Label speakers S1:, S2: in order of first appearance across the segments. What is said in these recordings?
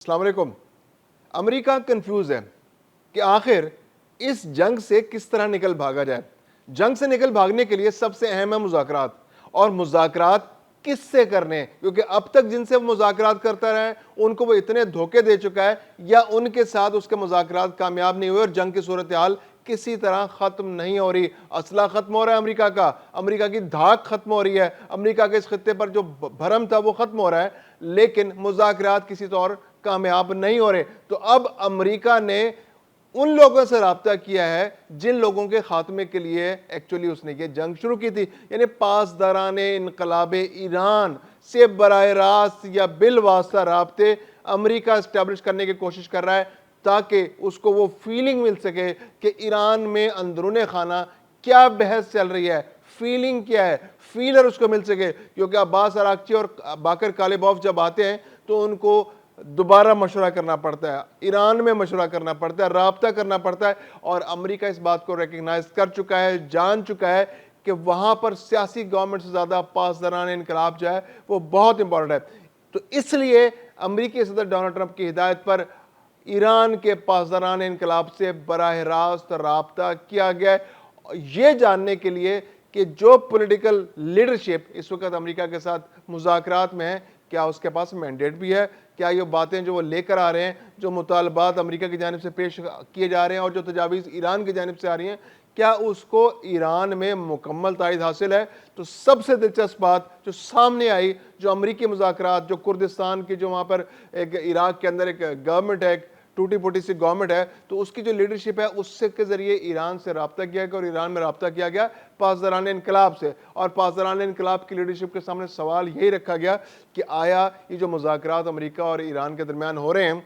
S1: السلام علیکم۔ امریکہ کنفیوز ہے کہ آخر اس جنگ سے کس طرح نکل بھاگا جائے۔ جنگ سے نکل بھاگنے کے لیے سب سے اہم ہے مذاکرات، اور مذاکرات کس سے کرنے ہیں، کیونکہ اب تک جن سے وہ مذاکرات کرتا رہا ہے ان کو وہ اتنے دھوکے دے چکا ہے یا ان کے ساتھ اس کے مذاکرات کامیاب نہیں ہوئے اور جنگ کی صورتحال کسی طرح ختم نہیں ہو رہی۔ اسلحہ ختم ہو رہا ہے امریکہ کا، امریکہ کی دھاک ختم ہو رہی ہے، امریکہ کے اس خطے پر جو بھرم تھا وہ ختم ہو رہا ہے، لیکن مذاکرات کسی طور کامیاب نہیں ہو رہے۔ تو اب امریکہ نے ان لوگوں سے رابطہ کیا ہے جن لوگوں کے خاتمے کے لیے ایکچولی اس نے یہ جنگ شروع کی تھی، یعنی پاسداران انقلاب ایران سے براہ راست یا بالواسطہ رابطے امریکہ اسٹیبلش کرنے کی کوشش کر رہا ہے، تاکہ اس کو وہ فیلنگ مل سکے کہ ایران میں اندرون خانہ کیا بحث چل رہی ہے، فیلنگ کیا ہے، فیلر اس کو مل سکے۔ کیونکہ عباس عراقچی اور باقر کالیباف جب آتے ہیں تو ان کو دوبارہ مشورہ کرنا پڑتا ہے، ایران میں مشورہ کرنا پڑتا ہے، رابطہ کرنا پڑتا ہے، اور امریکہ اس بات کو ریکگنائز کر چکا ہے، جان چکا ہے کہ وہاں پر سیاسی گورنمنٹ سے زیادہ پاسداران انقلاب جو ہے وہ بہت امپورٹنٹ ہے۔ تو اس لیے امریکی صدر ڈونلڈ ٹرمپ کی ہدایت پر ایران کے پاسداران انقلاب سے براہ راست رابطہ کیا گیا ہے، یہ جاننے کے لیے کہ جو پولیٹیکل لیڈرشپ اس وقت امریکہ کے ساتھ مذاکرات میں ہے، کیا اس کے پاس مینڈیٹ بھی ہے، کیا یہ باتیں جو وہ لے کر آ رہے ہیں، جو مطالبات امریکہ کی جانب سے پیش کیے جا رہے ہیں اور جو تجاویز ایران کی جانب سے آ رہی ہیں، کیا اس کو ایران میں مکمل تائید حاصل ہے۔ تو سب سے دلچسپ بات جو سامنے آئی، جو امریکی مذاکرات، جو کردستان کی جو وہاں پر ایک عراق کے اندر ایک گورنمنٹ ہے، ٹوٹی پھوٹی سی گورنمنٹ ہے، تو اس کی جو لیڈرشپ ہے اس سے کے ذریعے ایران سے رابطہ کیا گیا، اور ایران میں رابطہ کیا گیا پاسداران انقلاب سے، اور پاسداران انقلاب کی لیڈرشپ کے سامنے سوال یہی رکھا گیا کہ آیا یہ جو مذاکرات امریکہ اور ایران کے درمیان ہو رہے ہیں،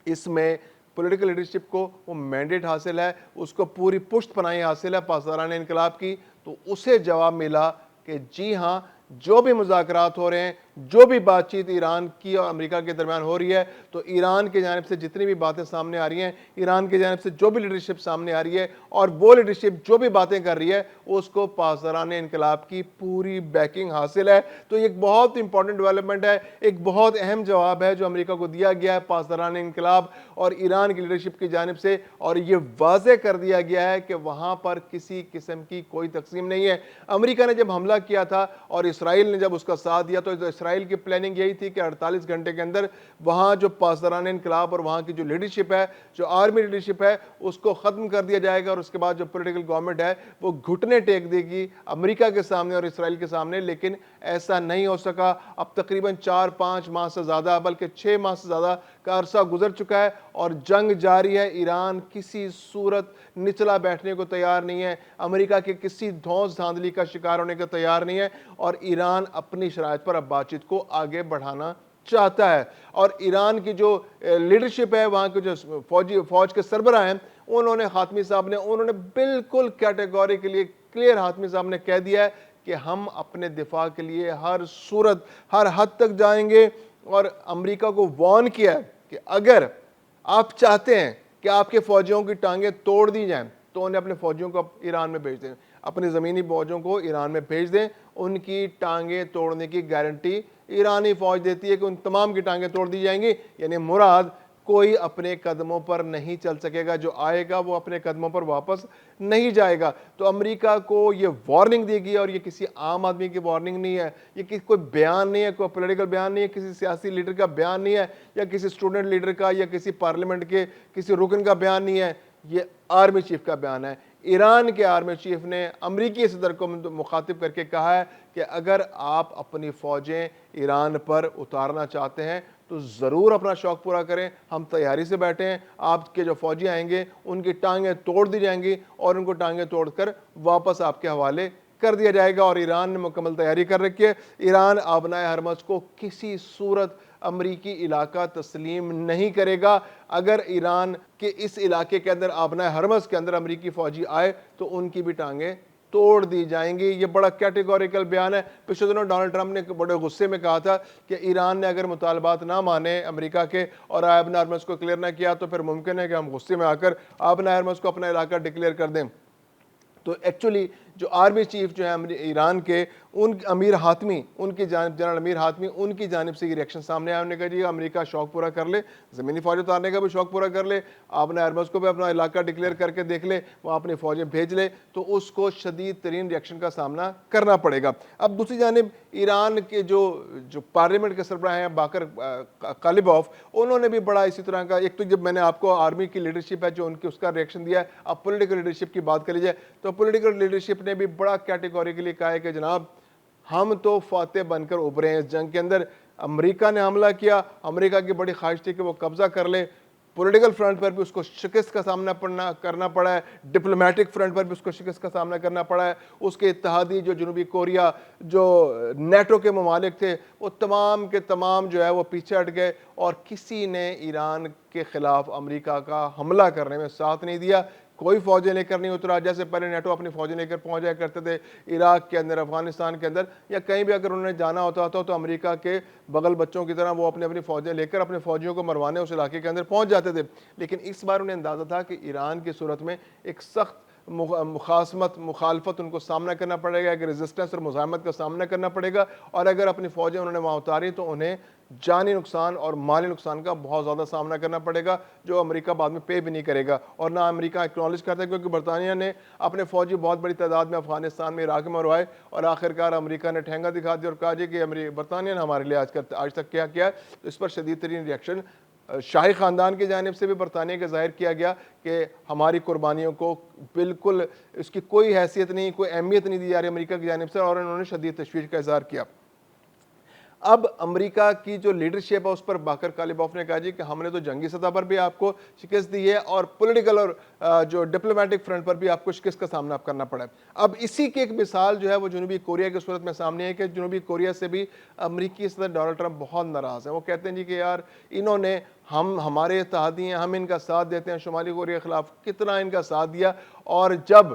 S1: اس میں پولیٹیکل لیڈرشپ کو وہ مینڈیٹ حاصل ہے، اس کو پوری پشت پناہی حاصل ہے پاسداران انقلاب کی۔ تو اسے جواب ملا کہ جی ہاں، جو بھی مذاکرات ہو رہے ہیں، جو بھی بات چیت ایران کی اور امریکہ کے درمیان ہو رہی ہے، تو ایران کی جانب سے جتنی بھی باتیں سامنے آ رہی ہیں، ایران کی جانب سے جو بھی لیڈرشپ سامنے آ رہی ہے، اور وہ لیڈرشپ جو بھی باتیں کر رہی ہے، اس کو پاسداران انقلاب کی پوری بیکنگ حاصل ہے۔ تو یہ ایک بہت امپورٹنٹ ڈیولپمنٹ ہے، ایک بہت اہم جواب ہے جو امریکہ کو دیا گیا ہے پاسداران انقلاب اور ایران کی لیڈرشپ کی جانب سے، اور یہ واضح کر دیا گیا ہے کہ وہاں پر کسی قسم کی کوئی تقسیم نہیں ہے۔ امریکہ نے جب حملہ کیا تھا اور اسرائیل نے جب اس کا ساتھ دیا، تو اسرائیل کی پلاننگ یہی تھی کہ 48 گھنٹے کے اندر وہاں جو پاسداران انقلاب اور وہاں کی جو لیڈرشپ ہے، جو آرمی لیڈرشپ ہے، اس کو ختم کر دیا جائے گا، اور اس کے بعد جو پولیٹیکل گورنمنٹ ہے وہ گھٹنے ٹیک دے گی امریکہ کے سامنے اور اسرائیل کے سامنے۔ لیکن ایسا نہیں ہو سکا۔ اب تقریباً 4-5 ماہ سے زیادہ، بلکہ 6 ماہ سے زیادہ کا عرصہ گزر چکا ہے اور جنگ جاری ہے۔ ایران کسی صورت نچلا بیٹھنے کو تیار نہیں ہے، امریکہ کے کسی دھونس دھاندلی کا شکار ہونے کو تیار نہیں ہے، اور ایران اپنی شرائط پر اب بات چیت کو آگے بڑھانا چاہتا ہے۔ اور ایران کی جو لیڈرشپ ہے، وہاں کے جو فوج کے سربراہ ہیں، انہوں نے حاتمی صاحب نے انہوں نے بالکل کیٹیگوری کے لیے کلیئر حاتمی صاحب نے کہہ دیا ہے کہ ہم اپنے دفاع کے لیے ہر صورت ہر حد تک جائیں گے، اور امریکہ کو وارن کیا ہے کہ اگر آپ چاہتے ہیں کہ آپ کے فوجیوں کی ٹانگیں توڑ دی جائیں تو انہیں اپنے فوجیوں کو ایران میں بھیج دیں، اپنی زمینی فوجوں کو ایران میں بھیج دیں، ان کی ٹانگیں توڑنے کی گارنٹی ایرانی فوج دیتی ہے کہ ان تمام کی ٹانگیں توڑ دی جائیں گی۔ یعنی مراد کوئی اپنے قدموں پر نہیں چل سکے گا، جو آئے گا وہ اپنے قدموں پر واپس نہیں جائے گا۔ تو امریکہ کو یہ وارننگ دی گئی، اور یہ کسی عام آدمی کی وارننگ نہیں ہے، یہ کوئی بیان نہیں ہے، کوئی پولیٹیکل بیان نہیں ہے، کسی سیاسی لیڈر کا بیان نہیں ہے، یا کسی اسٹوڈنٹ لیڈر کا، یا کسی پارلیمنٹ کے کسی رکن کا بیان نہیں ہے، یہ آرمی چیف کا بیان ہے۔ ایران کے آرمی چیف نے امریکی صدر کو مخاطب کر کے کہا ہے کہ اگر آپ اپنی فوجیں ایران پر اتارنا چاہتے ہیں تو ضرور اپنا شوق پورا کریں، ہم تیاری سے بیٹھے ہیں، آپ کے جو فوجی آئیں گے ان کی ٹانگیں توڑ دی جائیں گی، اور ان کو ٹانگیں توڑ کر واپس آپ کے حوالے کر دیا جائے گا۔ اور ایران نے مکمل تیاری کر رکھی ہے۔ ایران آبنائے حرمز کو کسی صورت امریکی علاقہ تسلیم نہیں کرے گا۔ اگر ایران کے اس علاقے کے اندر آبنائے حرمز کے اندر امریکی فوجی آئے تو ان کی بھی ٹانگیں توڑ دی جائیں گی۔ یہ بڑا کیٹیگوریکل بیان ہے۔ پچھلے دنوں ڈونلڈ ٹرمپ نے بڑے غصے میں کہا تھا کہ ایران نے اگر مطالبات نہ مانے امریکہ کے اور آبنائے حرمز کو کلیئر نہ کیا تو پھر ممکن ہے کہ ہم غصے میں آ کر آبنائے حرمز کو اپنا علاقہ ڈکلیئر کر دیں۔ تو ایکچولی جو آرمی چیف جو ہے ایران کے، ان امیر حاتمی، ان کی جانب جنرل امیر حاتمی، ان کی جانب سے یہ ریئیکشن سامنے آیا. انہوں نے کہا جی امریکہ شوق پورا کر لے، زمینی فوج اتارنے کا بھی شوق پورا کر لے، آپ نے ارمز کو بھی اپنا علاقہ ڈکلیئر کر کے دیکھ لے، وہاں اپنی فوجیں بھیج لے، تو اس کو شدید ترین ریئیکشن کا سامنا کرنا پڑے گا. اب دوسری جانب ایران کے جو پارلیمنٹ کے سربراہ ہیں باقر قالیباف، انہوں نے بھی بڑا اسی طرح کا، ایک تو جب میں نے آپ کو آرمی کی لیڈرشپ ہے جو ان کی، اس کا ریئیکشن دیا ہے. اب پولیٹیکل لیڈرشپ کی بات کر لیجیے تو پولیٹیکل لیڈرشپ نے بھی بڑا کیٹیگوریکلی کہا ہے کہ جناب ہم تو فاتح بن کر ابھرے ہیں اس جنگ کے اندر. امریکہ نے حملہ کیا، امریکہ کی بڑی خواہش تھی کہ وہ قبضہ کر لے، پولیٹیکل فرنٹ پر بھی اس کو شکست کا سامنا کرنا پڑا ہے، ڈپلومیٹک فرنٹ پر بھی اس کو شکست کا سامنا کرنا پڑا ہے. اس کے اتحادی جو جنوبی کوریا، جو نیٹو کے ممالک تھے، وہ تمام کے تمام جو ہے وہ پیچھے ہٹ گئے، اور کسی نے ایران کے خلاف امریکہ کا حملہ کرنے میں ساتھ نہیں دیا. کوئی فوجیں لے کر نہیں اترا، جیسے پہلے نیٹو اپنی فوجیں لے کر پہنچ جایا کرتے تھے عراق کے اندر، افغانستان کے اندر، یا کہیں بھی اگر انہوں نے جانا ہوتا تھا تو امریکہ کے بغل بچوں کی طرح وہ اپنی فوجیں لے کر اپنے فوجیوں کو مروانے اس علاقے کے اندر پہنچ جاتے تھے. لیکن اس بار انہیں اندازہ تھا کہ ایران کی صورت میں ایک سخت مخالفت ان کو سامنا کرنا پڑے گا، ایک ریزسٹنس اور مزاحمت کا سامنا کرنا پڑے گا، اور اگر اپنی فوجیں انہوں نے وہاں اتاری تو انہیں جانی نقصان اور مالی نقصان کا بہت زیادہ سامنا کرنا پڑے گا، جو امریکہ بعد میں پے بھی نہیں کرے گا. اور نہ امریکہ ایکنالج کرتا ہے، کیونکہ برطانیہ نے اپنے فوجی بہت بڑی تعداد میں افغانستان میں، عراق میں مروائے، اور آخرکار امریکہ نے ٹھینگا دکھا دیا اور کہا جی کہ برطانیہ نے ہمارے لیے آج تک کیا کیا ہے. تو اس پر شدید ترین ریئیکشن شاہی خاندان کی جانب سے بھی برطانیہ کا ظاہر کیا گیا کہ ہماری قربانیوں کو بالکل اس کی کوئی حیثیت نہیں، کوئی اہمیت نہیں دی جا رہی امریکہ کی جانب سے، اور انہوں نے شدید تشویش کا اظہار کیا. اب امریکہ کی جو لیڈرشپ ہے اس پر باقر قالیباف نے کہا جی کہ ہم نے تو جنگی سطح پر بھی آپ کو شکست دی ہے، اور پولیٹیکل اور جو ڈپلومیٹک فرنٹ پر بھی آپ کو شکست کا سامنا کرنا پڑا ہے. اب اسی کی ایک مثال جو ہے وہ جنوبی کوریا کی صورت میں سامنے ہے کہ جنوبی کوریا سے بھی امریکی صدر ڈونلڈ ٹرمپ بہت ناراض ہیں. وہ کہتے ہیں جی کہ یار انہوں نے، ہمارے اتحادی ہیں، ہم ان کا ساتھ دیتے ہیں، شمالی کوریا کے خلاف کتنا ان کا ساتھ دیا، اور جب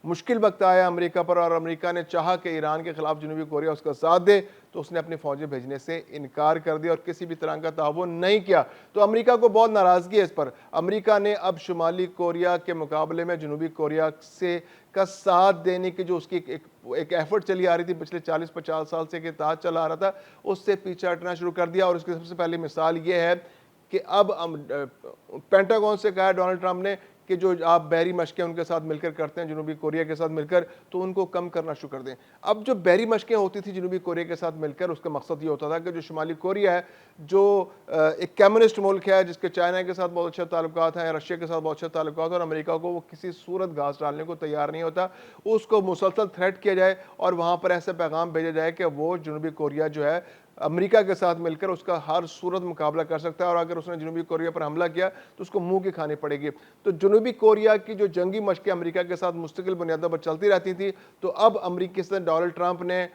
S1: مشکل وقت آیا امریکہ پر اور امریکہ نے چاہا کہ ایران کے خلاف جنوبی کوریا اس کا ساتھ دے تو اس نے اپنی فوجیں بھیجنے سے انکار کر دیا اور کسی بھی طرح کا تعاون نہیں کیا. تو امریکہ کو بہت ناراضگی ہے اس پر. امریکہ نے اب شمالی کوریا کے مقابلے میں جنوبی کوریا کا ساتھ دینے کی جو اس کی ایک ایفرٹ چلی آ رہی تھی پچھلے 40-50 سال سے کہ اتحاد چلا آ رہا تھا، اس سے پیچھے ہٹنا شروع کر دیا. اور اس کی سب سے پہلی مثال یہ ہے کہ اب پینٹاگون سے کہا ہے ڈونلڈ ٹرمپ نے کہ جو آپ بحری مشقیں ان کے ساتھ مل کر کرتے ہیں، جنوبی کوریا کے ساتھ مل کر، تو ان کو کم کرنا شروع کر دیں. اب جو بحری مشقیں ہوتی تھی جنوبی کوریا کے ساتھ مل کر، اس کا مقصد یہ ہوتا تھا کہ جو شمالی کوریا ہے، جو ایک کمیونسٹ ملک ہے جس کے چائنا کے ساتھ بہت اچھے تعلقات ہیں، رشیا کے ساتھ بہت اچھے تعلقات ہیں، اور امریکہ کو وہ کسی صورت گھاس ڈالنے کو تیار نہیں ہوتا، اس کو مسلسل تھریٹ کیا جائے اور وہاں پر ایسے پیغام بھیجا جائے کہ وہ جنوبی کوریا جو ہے امریکہ کے ساتھ مل کر اس کا ہر صورت مقابلہ کر سکتا ہے، اور اگر اس نے جنوبی کوریا پر حملہ کیا تو اس کو منہ کی کھانی پڑے گی. تو جنوبی کوریا کی جو جنگی مشقیں امریکہ کے ساتھ مستقل بنیادوں پر چلتی رہتی تھی، تو اب امریکی صدر ڈونلڈ ٹرمپ نے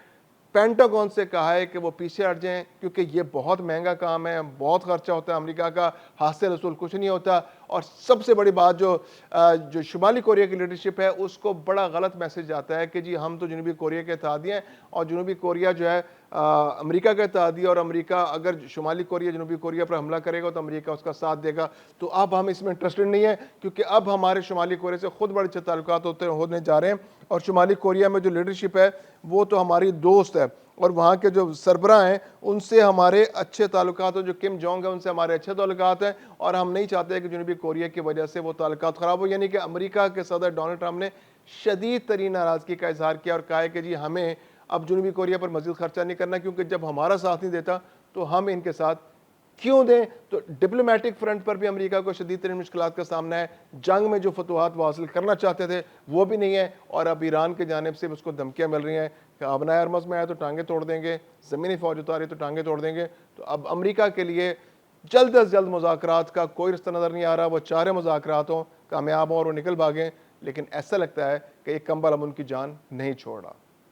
S1: پینٹاگون سے کہا ہے کہ وہ پیچھے ہٹ جائیں، کیونکہ یہ بہت مہنگا کام ہے، بہت خرچہ ہوتا ہے امریکہ کا، حاصل رسول کچھ نہیں ہوتا. اور سب سے بڑی بات جو شمالی کوریا کی لیڈرشپ ہے اس کو بڑا غلط میسج آتا ہے کہ جی ہم تو جنوبی کوریا کے اتحادی ہیں، اور جنوبی کوریا جو ہے امریکہ کا اتحادی ہے، اور امریکہ اگر شمالی کوریا جنوبی کوریا پر حملہ کرے گا تو امریکہ اس کا ساتھ دے گا. تو اب ہم اس میں انٹرسٹڈ نہیں ہیں، کیونکہ اب ہمارے شمالی کوریا سے خود بڑے اچھے تعلقات ہونے جا رہے ہیں، اور شمالی کوریا میں جو لیڈرشپ ہے وہ تو ہماری دوست ہے، اور وہاں کے جو سربراہ ہیں ان سے ہمارے اچھے تعلقات ہیں، جو کم جونگ ہے ان سے ہمارے اچھے تعلقات ہیں، اور ہم نہیں چاہتے کہ جنوبی کوریا کی وجہ سے وہ تعلقات خراب ہو. یعنی کہ امریکہ کے صدر ڈونلڈ ٹرمپ نے شدید ترین ناراضگی کا اظہار کیا اور کہا ہے کہ جی ہمیں اب جنوبی کوریا پر مزید خرچہ نہیں کرنا، کیونکہ جب ہمارا ساتھ نہیں دیتا تو ہم ان کے ساتھ کیوں دیں. تو ڈپلومیٹک فرنٹ پر بھی امریکہ کو شدید ترین مشکلات کا سامنا ہے. جنگ میں جو فتوحات وہ حاصل کرنا چاہتے تھے وہ بھی نہیں ہے، اور اب ایران کی جانب سے اس کو دھمکیاں مل رہی ہیں کہ ابنائے ارمز میں آئے تو ٹانگیں توڑ دیں گے، زمینی فوج اتاری تو ٹانگیں توڑ دیں گے. تو اب امریکہ کے لیے جلد از جلد مذاکرات کا کوئی رستہ نظر نہیں آ رہا. وہ چاہ رہے مذاکرات ہوں، کامیاب ہوں اور وہ نکل بھاگیں، لیکن ایسا لگتا ہے کہ یہ کمبل اب ان کی جان نہیں چھوڑ رہا.